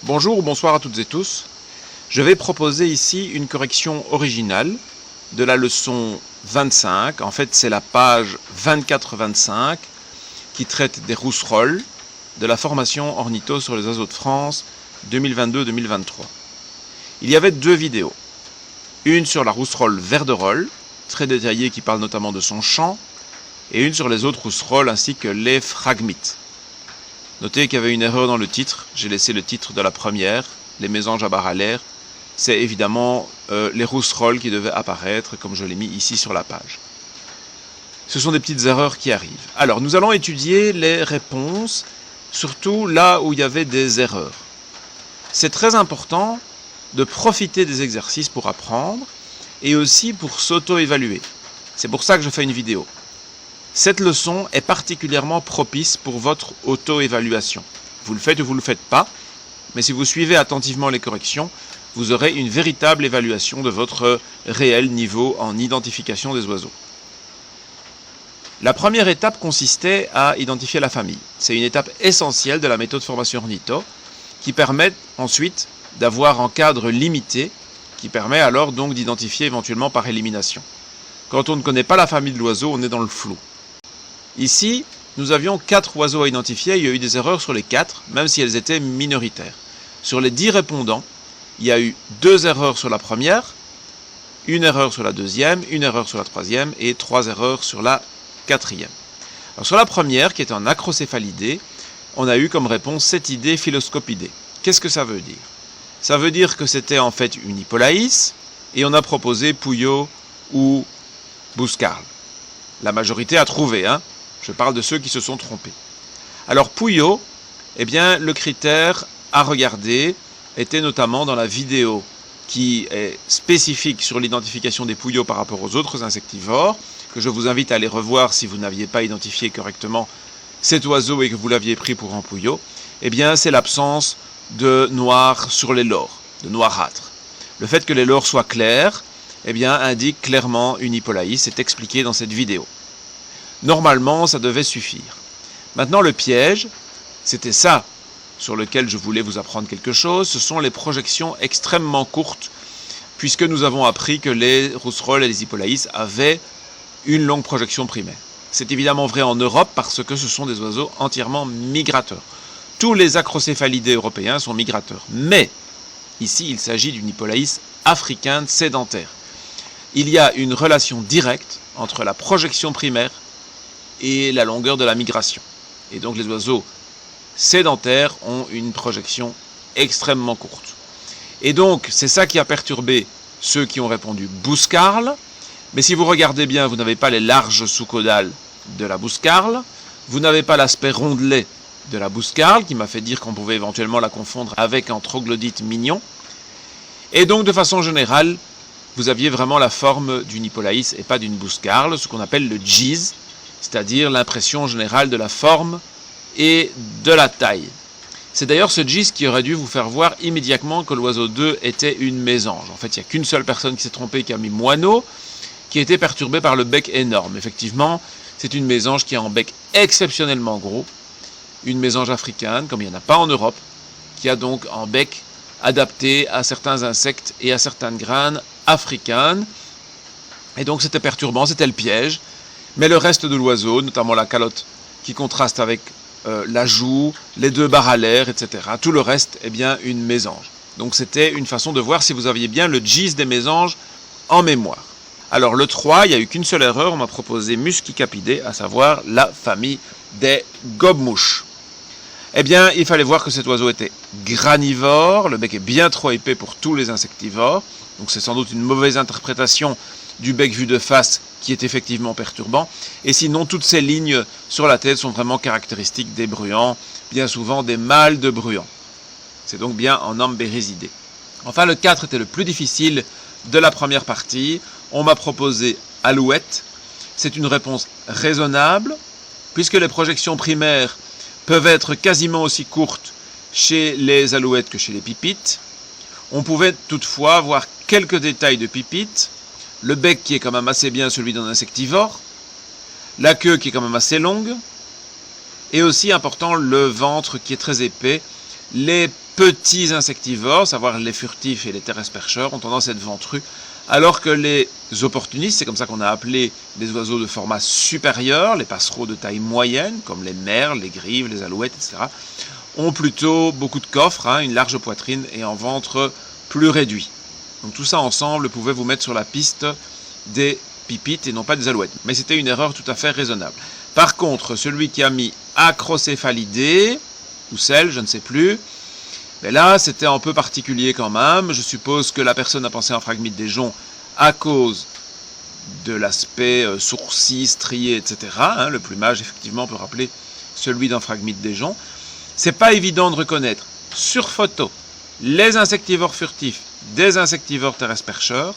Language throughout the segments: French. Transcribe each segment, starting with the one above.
Bonjour ou bonsoir à toutes et tous. Je vais proposer ici une correction originale de la leçon 25. En fait, c'est la page 24-25 qui traite des rousserolles de la formation ornitho sur les oiseaux de France 2022-2023. Il y avait deux vidéos. Une sur la rousserolle verderolle, très détaillée, qui parle notamment de son chant, et une sur les autres rousserolles ainsi que les phragmites. Notez qu'il y avait une erreur dans le titre. J'ai laissé le titre de la première, les mésanges à barre à l'air. C'est évidemment les rousserolles qui devaient apparaître, comme je l'ai mis ici sur la page. Ce sont des petites erreurs qui arrivent. Alors, nous allons étudier les réponses, surtout là où il y avait des erreurs. C'est très important de profiter des exercices pour apprendre et aussi pour s'auto-évaluer. C'est pour ça que je fais une vidéo. Cette leçon est particulièrement propice pour votre auto-évaluation. Vous le faites ou vous ne le faites pas, mais si vous suivez attentivement les corrections, vous aurez une véritable évaluation de votre réel niveau en identification des oiseaux. La première étape consistait à identifier la famille. C'est une étape essentielle de la méthode formation ornitho qui permet ensuite d'avoir un cadre limité qui permet alors donc d'identifier éventuellement par élimination. Quand on ne connaît pas la famille de l'oiseau, on est dans le flou. Ici, nous avions 4 oiseaux à identifier, il y a eu des erreurs sur les 4, même si elles étaient minoritaires. Sur les 10 répondants, il y a eu 2 erreurs sur la première, une erreur sur la deuxième, une erreur sur la troisième et 3 erreurs sur la quatrième. Alors sur la première, qui est en acrocéphalidé, on a eu comme réponse Cetidé philoscopidé. Qu'est-ce que ça veut dire? Ça veut dire que c'était en fait une hippolaïs, et on a proposé Pouillot ou Bouscarle. La majorité a trouvé, hein. Je parle de ceux qui se sont trompés. Alors Pouillot, eh bien le critère à regarder était notamment dans la vidéo qui est spécifique sur l'identification des pouillots par rapport aux autres insectivores, que je vous invite à aller revoir si vous n'aviez pas identifié correctement cet oiseau et que vous l'aviez pris pour un pouillot. Eh bien c'est l'absence de noir sur les lores, de noirâtre. Le fait que les lores soient clairs, eh bien indique clairement une hippolaïs, c'est expliqué dans cette vidéo. Normalement, ça devait suffire. Maintenant, le piège, c'était ça sur lequel je voulais vous apprendre quelque chose, ce sont les projections extrêmement courtes, puisque nous avons appris que les rousserolles et les hippolaïs avaient une longue projection primaire. C'est évidemment vrai en Europe parce que ce sont des oiseaux entièrement migrateurs. Tous les acrocéphalidés européens sont migrateurs. Mais, ici, il s'agit d'une hippolaïs africaine sédentaire. Il y a une relation directe entre la projection primaire et la longueur de la migration. Et donc les oiseaux sédentaires ont une projection extrêmement courte. Et donc c'est ça qui a perturbé ceux qui ont répondu Bouscarle. Mais si vous regardez bien, vous n'avez pas les larges sous-caudales de la Bouscarle, vous n'avez pas l'aspect rondelet de la Bouscarle, qui m'a fait dire qu'on pouvait éventuellement la confondre avec un troglodyte mignon. Et donc de façon générale, vous aviez vraiment la forme d'une hippolaïs et pas d'une Bouscarle, ce qu'on appelle le gise, c'est-à-dire l'impression générale de la forme et de la taille. C'est d'ailleurs ce gise qui aurait dû vous faire voir immédiatement que l'oiseau 2 était une mésange. En fait, il n'y a qu'une seule personne qui s'est trompée, qui a mis moineau, qui a été perturbée par le bec énorme. Effectivement, c'est une mésange qui a un bec exceptionnellement gros, une mésange africaine, comme il n'y en a pas en Europe, qui a donc un bec adapté à certains insectes et à certaines graines africaines. Et donc c'était perturbant, c'était le piège. Mais le reste de l'oiseau, notamment la calotte qui contraste avec la joue, les 2 barres à l'air, etc. Tout le reste est bien une mésange. Donc c'était une façon de voir si vous aviez bien le gise des mésanges en mémoire. Alors le 3, il n'y a eu qu'une seule erreur, on m'a proposé Muscicapidae, à savoir la famille des gobe-mouches. Eh bien, il fallait voir que cet oiseau était granivore, le bec est bien trop épais pour tous les insectivores, donc c'est sans doute une mauvaise interprétation du bec vu de face qui est effectivement perturbant. Et sinon, toutes ces lignes sur la tête sont vraiment caractéristiques des bruants, bien souvent des mâles de bruants. C'est donc bien en ambérésidé. Enfin, le 4 était le plus difficile de la première partie. On m'a proposé alouette. C'est une réponse raisonnable, puisque les projections primaires peuvent être quasiment aussi courtes chez les alouettes que chez les pipites. On pouvait toutefois voir quelques détails de pipites. Le bec qui est quand même assez bien celui d'un insectivore, la queue qui est quand même assez longue, et aussi important le ventre qui est très épais, Les petits insectivores, savoir les furtifs et les terrestres percheurs, ont tendance à être ventrus, alors que les opportunistes, c'est comme ça qu'on a appelé des oiseaux de format supérieur, les passereaux de taille moyenne, comme les merles, les grives, les alouettes, etc., ont plutôt beaucoup de coffres, une large poitrine et un ventre plus réduit. Donc tout ça ensemble pouvait vous mettre sur la piste des pipites et non pas des alouettes. Mais c'était une erreur tout à fait raisonnable. Par contre, celui qui a mis acrocéphalidé, ou celle, je ne sais plus, mais là, c'était un peu particulier quand même. Je suppose que la personne a pensé en phragmite des joncs à cause de l'aspect sourcils, striés, etc. Le plumage, effectivement, peut rappeler celui d'un phragmite des joncs. C'est pas évident de reconnaître sur photo les insectivores furtifs des insectivores terrestres percheurs.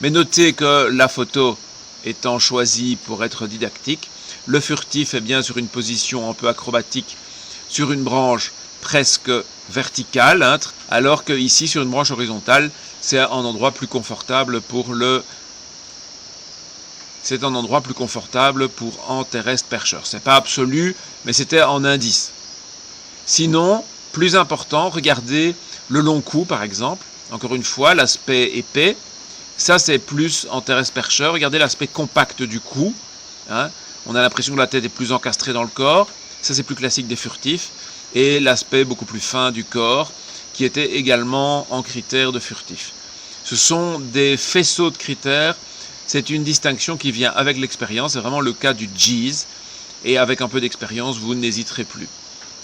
Mais notez que la photo étant choisie pour être didactique, le furtif est bien sur une position un peu acrobatique, sur une branche presque verticale, alors que ici sur une branche horizontale, c'est un endroit plus confortable pour un terrestre percheur. C'est pas absolu, mais c'était en indice. Sinon, plus important, regardez le long cou par exemple. Encore une fois, l'aspect épais, ça c'est plus en terrestre percheur. Regardez l'aspect compact du cou. On a l'impression que la tête est plus encastrée dans le corps. Ça c'est plus classique des furtifs. Et l'aspect beaucoup plus fin du corps, qui était également en critère de furtif. Ce sont des faisceaux de critères. C'est une distinction qui vient avec l'expérience. C'est vraiment le cas du G's. Et avec un peu d'expérience, vous n'hésiterez plus.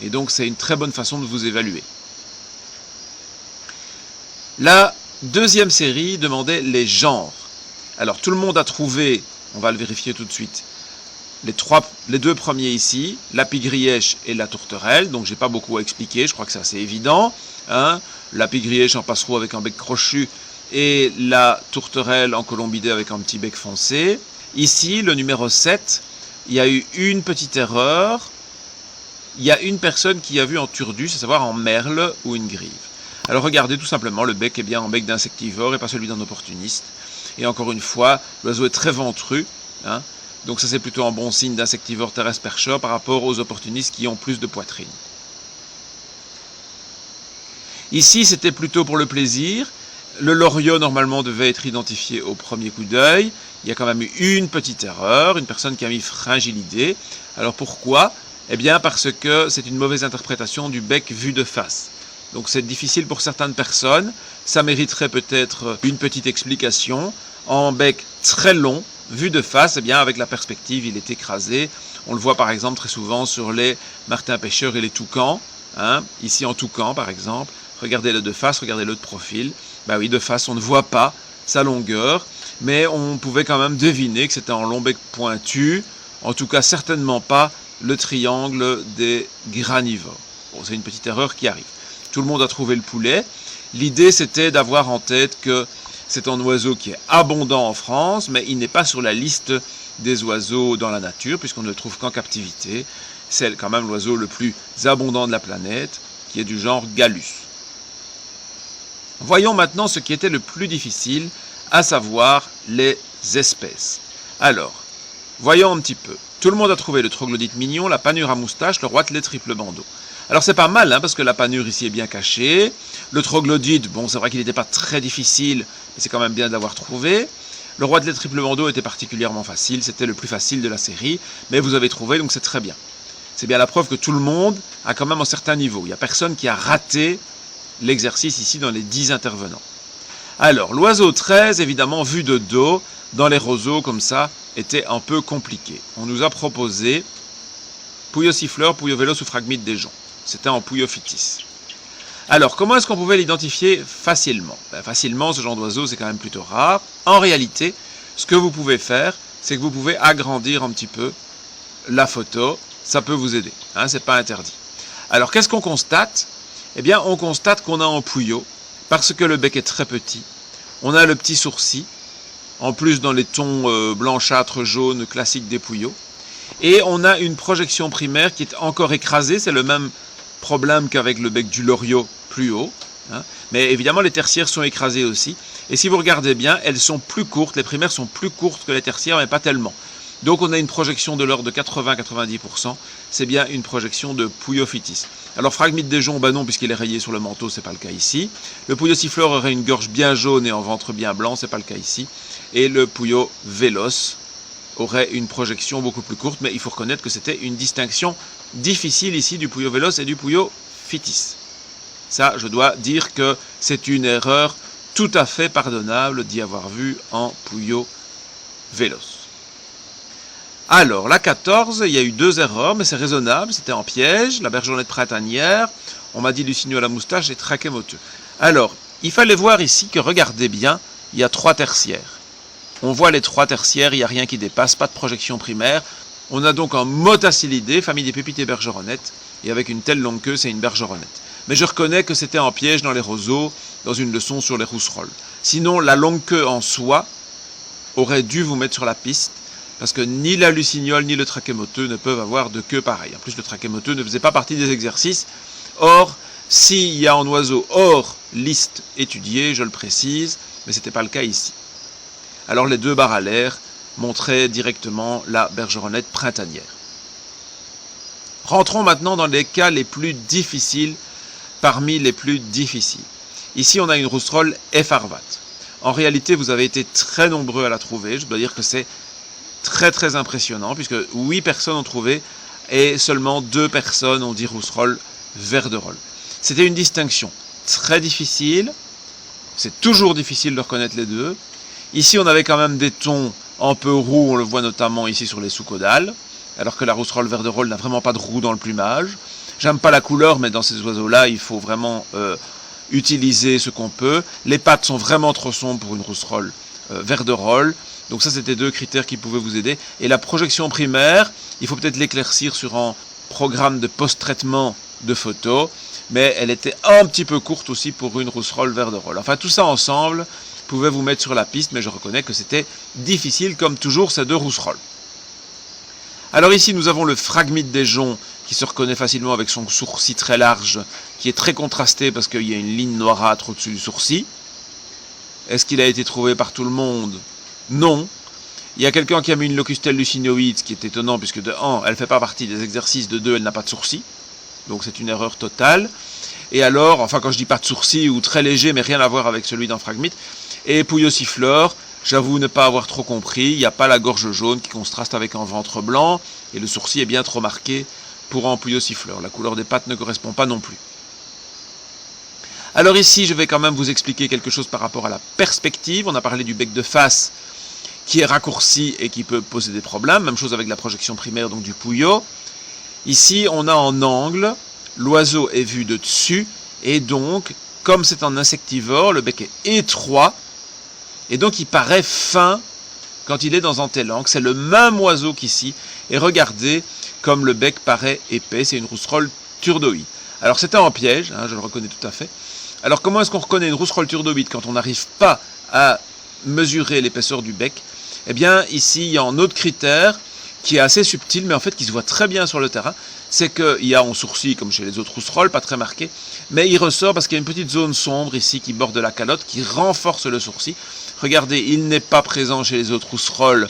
Et donc c'est une très bonne façon de vous évaluer. La deuxième série demandait les genres. Alors tout le monde a trouvé, on va le vérifier tout de suite, les deux premiers ici, la pie-grièche et la tourterelle, donc j'ai pas beaucoup à expliquer, je crois que c'est assez évident. La pie-grièche en passereau avec un bec crochu et la tourterelle en colombidé avec un petit bec foncé. Ici, le numéro 7, il y a eu une petite erreur. Il y a une personne qui a vu en turdus, c'est à savoir en merle ou une grive. Alors regardez tout simplement, le bec est bien en bec d'insectivore et pas celui d'un opportuniste. Et encore une fois, l'oiseau est très ventru. Donc ça c'est plutôt un bon signe d'insectivore terrestre percheur par rapport aux opportunistes qui ont plus de poitrine. Ici c'était plutôt pour le plaisir. Le loriot normalement devait être identifié au premier coup d'œil. Il y a quand même eu une petite erreur, une personne qui a mis fringilidé. Alors pourquoi ? Eh bien parce que c'est une mauvaise interprétation du bec vu de face. Donc c'est difficile pour certaines personnes. Ça mériterait peut-être une petite explication. En bec très long, vu de face, eh bien avec la perspective, il est écrasé. On le voit par exemple très souvent sur les martins pêcheurs et les toucans. Ici en toucan par exemple. Regardez-le de face, regardez-le de profil. Ben oui, de face, on ne voit pas sa longueur, mais on pouvait quand même deviner que c'était un long bec pointu. En tout cas, certainement pas le triangle des granivores. Bon, c'est une petite erreur qui arrive. Tout le monde a trouvé le poulet. L'idée, c'était d'avoir en tête que c'est un oiseau qui est abondant en France, mais il n'est pas sur la liste des oiseaux dans la nature, puisqu'on ne le trouve qu'en captivité. C'est quand même l'oiseau le plus abondant de la planète, qui est du genre Gallus. Voyons maintenant ce qui était le plus difficile, à savoir les espèces. Alors, voyons un petit peu. Tout le monde a trouvé le troglodyte mignon, la panure à moustache, le roitelet triple bandeau. Alors c'est pas mal, parce que la panure ici est bien cachée. Le troglodyte, bon, c'est vrai qu'il n'était pas très difficile, mais c'est quand même bien de l'avoir trouvé. Le roitelet triple bandeau était particulièrement facile, c'était le plus facile de la série, mais vous avez trouvé, donc c'est très bien. C'est bien la preuve que tout le monde a quand même un certain niveau. Il n'y a personne qui a raté l'exercice ici dans les 10 intervenants. Alors, l'oiseau 13, évidemment, vu de dos, dans les roseaux comme ça, était un peu compliqué. On nous a proposé Pouillot siffleur, Pouillot vélos ou phragmite des joncs. C'était en Pouillophytis. Alors, comment est-ce qu'on pouvait l'identifier facilement ? Facilement, ce genre d'oiseau, c'est quand même plutôt rare. En réalité, ce que vous pouvez faire, c'est que vous pouvez agrandir un petit peu la photo. Ça peut vous aider, c'est pas interdit. Alors, qu'est-ce qu'on constate ? Eh bien, on constate qu'on a un pouillot, parce que le bec est très petit. On a le petit sourcil, en plus dans les tons blanchâtres, jaunes, classiques des pouillots. Et on a une projection primaire qui est encore écrasée, c'est le même problème qu'avec le bec du loriot plus haut. Mais évidemment, les tertiaires sont écrasées aussi. Et si vous regardez bien, elles sont plus courtes, les primaires sont plus courtes que les tertiaires, mais pas tellement. Donc on a une projection de l'ordre de 80-90%, c'est bien une projection de Puyo Phytis. Alors Phragmite des joncs, non, puisqu'il est rayé sur le manteau, c'est pas le cas ici. Le Puyo siffleur aurait une gorge bien jaune et un ventre bien blanc, c'est pas le cas ici. Et le Puyo véloce aurait une projection beaucoup plus courte, mais il faut reconnaître que c'était une distinction difficile ici du Puyo véloce et du Puyo Phytis. Ça, je dois dire que c'est une erreur tout à fait pardonnable d'y avoir vu en Puyo véloce. Alors, la 14, il y a eu 2 erreurs, mais c'est raisonnable, c'était en piège, la bergeronnette printanière, on m'a dit Lucinio à la moustache et Trachémoteux. Alors, il fallait voir ici que, regardez bien, il y a 3 tertiaires. On voit les 3 tertiaires, il n'y a rien qui dépasse, pas de projection primaire. On a donc un Motacilidé, famille des pépites et bergeronnettes, et avec une telle longue queue, c'est une bergeronnette. Mais je reconnais que c'était en piège dans les roseaux, dans une leçon sur les rousserolles. Sinon, la longue queue en soi aurait dû vous mettre sur la piste, parce que ni la lucignole ni le trachémoteux ne peuvent avoir de queue pareille. En plus, le trachémoteux ne faisait pas partie des exercices. Or, s'il y a en oiseau hors liste étudiée, je le précise, mais ce n'était pas le cas ici. Alors les 2 barres à l'air montraient directement la bergeronnette printanière. Rentrons maintenant dans les cas les plus difficiles, parmi les plus difficiles. Ici, on a une rousserolle effarvate. En réalité, vous avez été très nombreux à la trouver. Je dois dire que c'est très impressionnant, puisque 8 personnes ont trouvé et seulement 2 personnes ont dit rousserolle verderolle. C'était une distinction très difficile. C'est toujours difficile de reconnaître les deux. Ici, on avait quand même des tons un peu roux, on le voit notamment ici sur les sous-caudales, alors que la rousserolle verderolle n'a vraiment pas de roux dans le plumage. J'aime pas la couleur, mais dans ces oiseaux-là, il faut vraiment utiliser ce qu'on peut. Les pattes sont vraiment trop sombres pour une rousserolle verderolle. Donc ça, c'était 2 critères qui pouvaient vous aider. Et la projection primaire, il faut peut-être l'éclaircir sur un programme de post-traitement de photos, mais elle était un petit peu courte aussi pour une rousserolle verderolle. Enfin, tout ça ensemble pouvait vous mettre sur la piste, mais je reconnais que c'était difficile, comme toujours, ces 2 rousserolles. Alors ici, nous avons le Phragmite des joncs, qui se reconnaît facilement avec son sourcil très large, qui est très contrasté parce qu'il y a une ligne noirâtre au-dessus du sourcil. Est-ce qu'il a été trouvé par tout le monde? Non. Il y a quelqu'un qui a mis une locustelle lucinoïde, ce qui est étonnant, puisque de 1, elle ne fait pas partie des exercices, de 2, elle n'a pas de sourcil. Donc c'est une erreur totale. Et alors, enfin quand je dis pas de sourcil, ou très léger, mais rien à voir avec celui d'un Phragmite. Et Puyo siffleur, j'avoue ne pas avoir trop compris, il n'y a pas la gorge jaune qui contraste avec un ventre blanc, et le sourcil est bien trop marqué pour un Puyo siffleur. La couleur des pattes ne correspond pas non plus. Alors ici, je vais quand même vous expliquer quelque chose par rapport à la perspective. On a parlé du bec de face qui est raccourci et qui peut poser des problèmes. Même chose avec la projection primaire, donc du Puyo. Ici, on a en angle, l'oiseau est vu de dessus, et donc, comme c'est un insectivore, le bec est étroit, et donc il paraît fin quand il est dans un tel angle. C'est le même oiseau qu'ici, et regardez comme le bec paraît épais, c'est une rousserolle turdoïde. Alors c'était en piège, hein, je le reconnais tout à fait. Alors comment est-ce qu'on reconnaît une rousserolle turdoïde quand on n'arrive pas à mesurer l'épaisseur du bec? Eh bien ici il y a un autre critère qui est assez subtil, mais en fait qui se voit très bien sur le terrain, c'est qu'il y a un sourcil, comme chez les autres rousserolles, pas très marqué, mais il ressort parce qu'il y a une petite zone sombre ici qui borde la calotte, qui renforce le sourcil. Regardez, il n'est pas présent chez les autres rousserolles,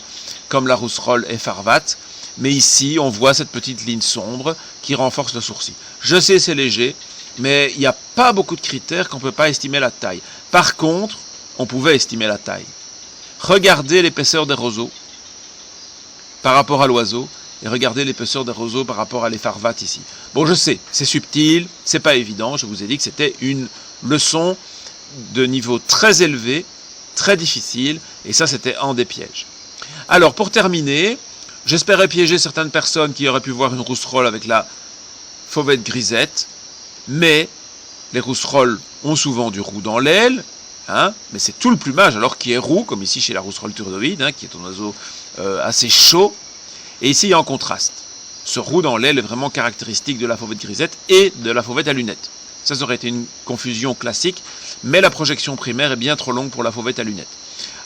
comme la rousserolle effarvate, mais ici, on voit cette petite ligne sombre qui renforce le sourcil. Je sais, c'est léger, mais il n'y a pas beaucoup de critères qu'on ne peut pas estimer la taille. Par contre, on pouvait estimer la taille. Regardez l'épaisseur des roseaux par rapport à l'oiseau, et regardez l'épaisseur des roseaux par rapport à l'effarvate ici. Bon, je sais, c'est subtil, c'est pas évident, je vous ai dit que c'était une leçon de niveau très élevé, très difficile, et ça c'était un des pièges. Alors, pour terminer, j'espérais piéger certaines personnes qui auraient pu voir une rousserolle avec la fauvette grisette, mais les rousserolles ont souvent du roux dans l'aile, hein, mais c'est tout le plumage alors qui est roux, comme ici chez la rousserolle turdoïde, hein, qui est un oiseau assez chaud, et ici il y a un contraste. Ce roux dans l'aile est vraiment caractéristique de la fauvette grisette et de la fauvette à lunettes. Ça aurait été une confusion classique, mais la projection primaire est bien trop longue pour la fauvette à lunettes.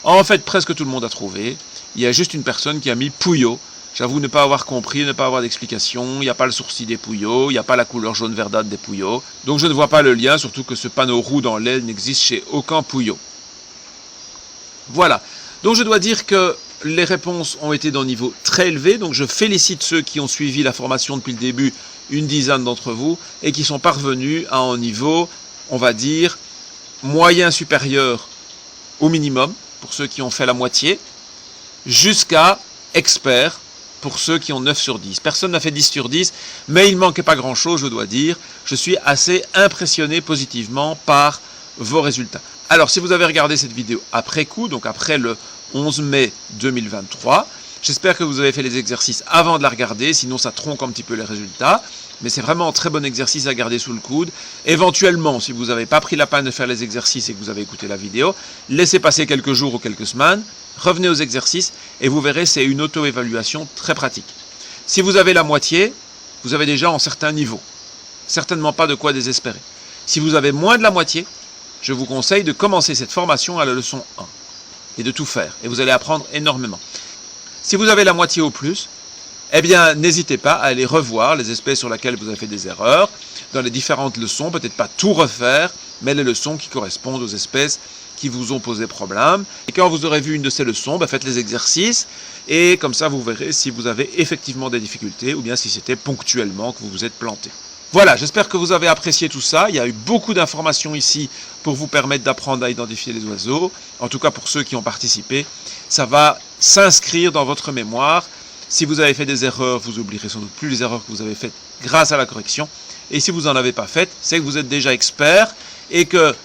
En fait, presque tout le monde a trouvé. Il y a juste une personne qui a mis Puyo. J'avoue ne pas avoir compris, ne pas avoir d'explication. Il n'y a pas le sourcil des Puyos, il n'y a pas la couleur jaune verdâtre des Puyos. Donc je ne vois pas le lien, surtout que ce panneau roux dans l'aile n'existe chez aucun Puyo. Voilà. Donc je dois dire que les réponses ont été d'un niveau très élevé, donc je félicite ceux qui ont suivi la formation depuis le début, une dizaine d'entre vous, et qui sont parvenus à un niveau, on va dire, moyen supérieur au minimum, pour ceux qui ont fait la moitié, jusqu'à expert, pour ceux qui ont 9 sur 10. Personne n'a fait 10 sur 10, mais il ne manquait pas grand-chose, je dois dire. Je suis assez impressionné positivement par vos résultats. Alors, si vous avez regardé cette vidéo après coup, donc après le 11 mai 2023, j'espère que vous avez fait les exercices avant de la regarder, sinon ça tronque un petit peu les résultats. Mais c'est vraiment un très bon exercice à garder sous le coude. Éventuellement, si vous n'avez pas pris la peine de faire les exercices et que vous avez écouté la vidéo, laissez passer quelques jours ou quelques semaines, revenez aux exercices et vous verrez, c'est une auto-évaluation très pratique. Si vous avez la moitié, vous avez déjà un certain niveau. Certainement pas de quoi désespérer. Si vous avez moins de la moitié, je vous conseille de commencer cette formation à la leçon 1 et de tout faire. Et vous allez apprendre énormément. Si vous avez la moitié au plus, eh bien, n'hésitez pas à aller revoir les espèces sur lesquelles vous avez fait des erreurs, dans les différentes leçons, peut-être pas tout refaire, mais les leçons qui correspondent aux espèces qui vous ont posé problème. Et quand vous aurez vu une de ces leçons, faites les exercices, et comme ça vous verrez si vous avez effectivement des difficultés, ou bien si c'était ponctuellement que vous vous êtes planté. Voilà, j'espère que vous avez apprécié tout ça. Il y a eu beaucoup d'informations ici pour vous permettre d'apprendre à identifier les oiseaux. En tout cas, pour ceux qui ont participé, ça va s'inscrire dans votre mémoire. Si vous avez fait des erreurs, vous oublierez sans doute plus les erreurs que vous avez faites grâce à la correction. Et si vous n'en avez pas faites, c'est que vous êtes déjà expert et que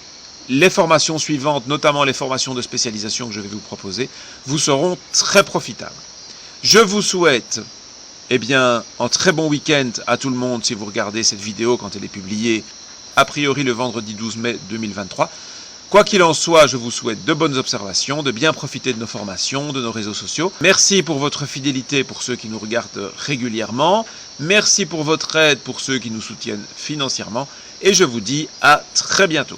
les formations suivantes, notamment les formations de spécialisation que je vais vous proposer, vous seront très profitables. Je vous souhaite un très bon week-end à tout le monde si vous regardez cette vidéo quand elle est publiée, a priori le vendredi 12 mai 2023. Quoi qu'il en soit, je vous souhaite de bonnes observations, de bien profiter de nos formations, de nos réseaux sociaux. Merci pour votre fidélité pour ceux qui nous regardent régulièrement. Merci pour votre aide pour ceux qui nous soutiennent financièrement. Et je vous dis à très bientôt.